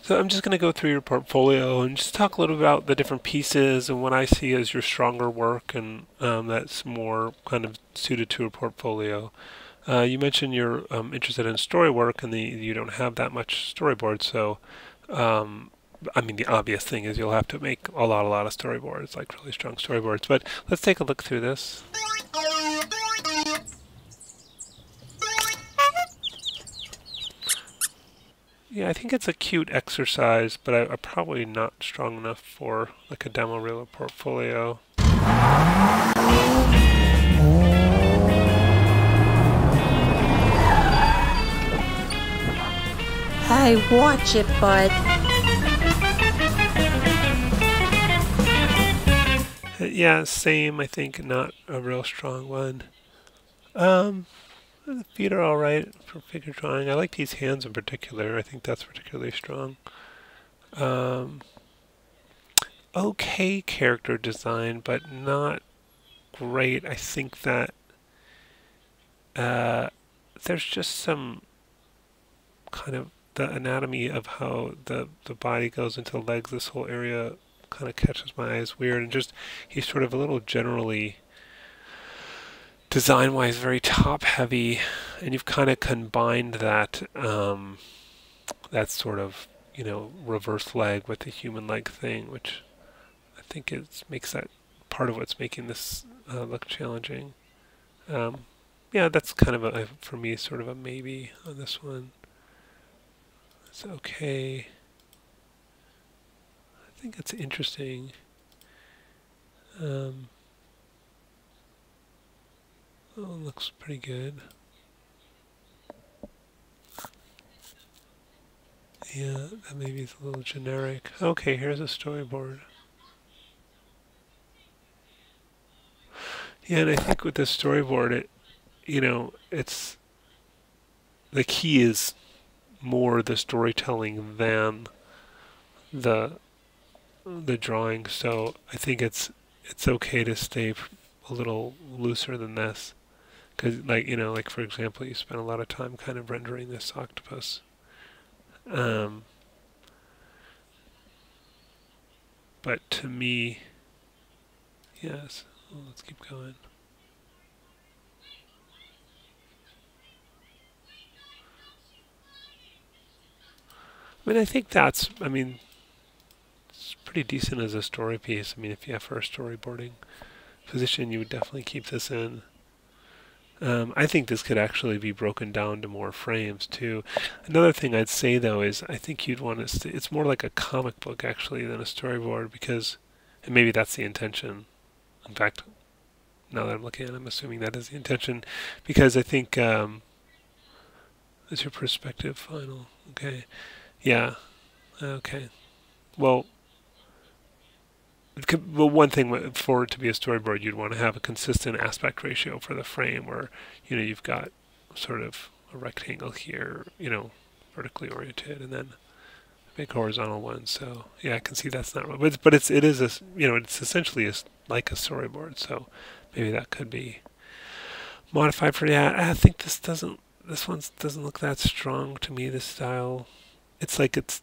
So I'm just going to go through your portfolio and just talk a little about the different pieces and what I see as your stronger work, and that's more kind of suited to a portfolio. You mentioned you're interested in story work, and you don't have that much storyboard. So, I mean, the obvious thing is you'll have to make a lot of storyboards, like really strong storyboards. But let's take a look through this. Yeah, I think it's a cute exercise, but I'm probably not strong enough for like a demo reel or portfolio. Hey, watch it, bud. Yeah, same. I think not a real strong one. Um, the feet are all right for figure drawing. I like these hands in particular. I think that's particularly strong. Um, okay character design, but not great. I think that uh, there's just some kind of the anatomy of how the body goes into the legs. This whole area kind of catches my eyes weird, and just he's sort of a little generally design-wise very top-heavy, and you've kind of combined that that sort of reverse leg with the human leg thing, which I think makes that part of what's making this look challenging. Um, yeah, that's kind of for me sort of a maybe on this one. It's okay. I think it's interesting. Um, oh, it looks pretty good. Yeah, that maybe is a little generic. Okay, here's a storyboard. Yeah, and I think with this storyboard, it's the key is more the storytelling than the the drawing. So I think it's okay to stay a little looser than this, because like for example, you spent a lot of time kind of rendering this octopus. Um, but to me, yes. Well, let's keep going. I mean, I think it's pretty decent as a story piece. I mean, if you have for a storyboarding position, you would definitely keep this in. I think this could actually be broken down to more frames too. Another thing I'd say though is I think you'd want to. It's more like a comic book actually than a storyboard, because, and maybe that's the intention. In fact, now that I'm looking at it, I'm assuming that is the intention, because I think is your perspective final. Okay, yeah, okay. Well, well, one thing for it to be a storyboard, you'd want to have a consistent aspect ratio for the frame, where you've got sort of a rectangle here, vertically oriented, and then a big horizontal one. So yeah, I can see that's not right, but it is a it's essentially like a storyboard. So maybe that could be modified for that. I think this one doesn't look that strong to me. This style, it's like it's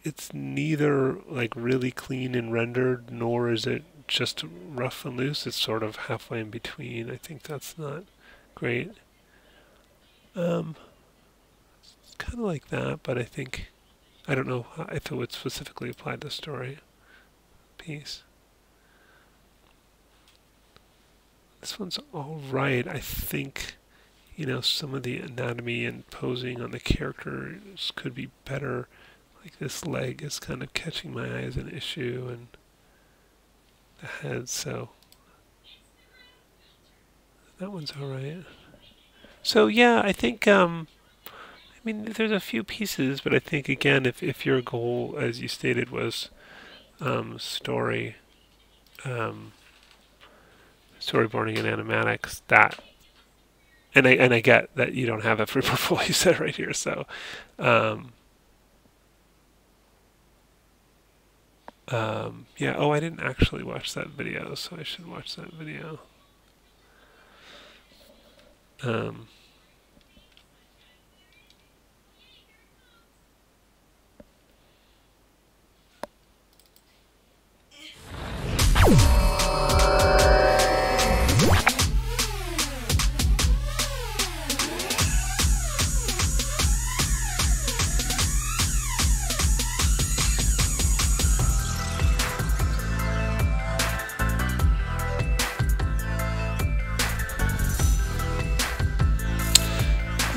it's neither like really clean and rendered, nor is it just rough and loose. It's sort of halfway in between. I think that's not great. Um, it's kind of like that, but I don't know if it would specifically apply to the story piece. This one's all right. I think some of the anatomy and posing on the characters could be better. Like this leg is kind of catching my eye as an issue, and the head, so that one's alright. So yeah, I think I mean there's a few pieces, but I think again if your goal, as you stated, was story um, storyboarding and animatics, that and I get that you don't have that free portfolio set right here, so yeah. Oh, I didn't actually watch that video, so I should watch that video. Um,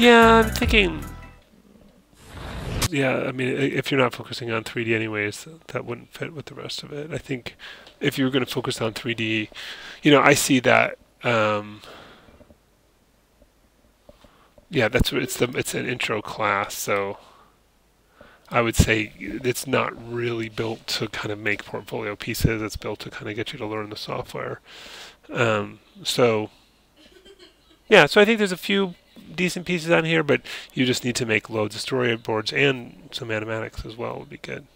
Yeah, I'm thinking. Yeah, I mean, if you're not focusing on 3D anyways, that wouldn't fit with the rest of it. I think if you were going to focus on 3D, I see that. Yeah, that's what it's an intro class, so I would say it's not really built to kind of make portfolio pieces. It's built to kind of get you to learn the software. So yeah, so I think there's a few decent pieces on here, but you just need to make loads of storyboards and some animatics as well would be good.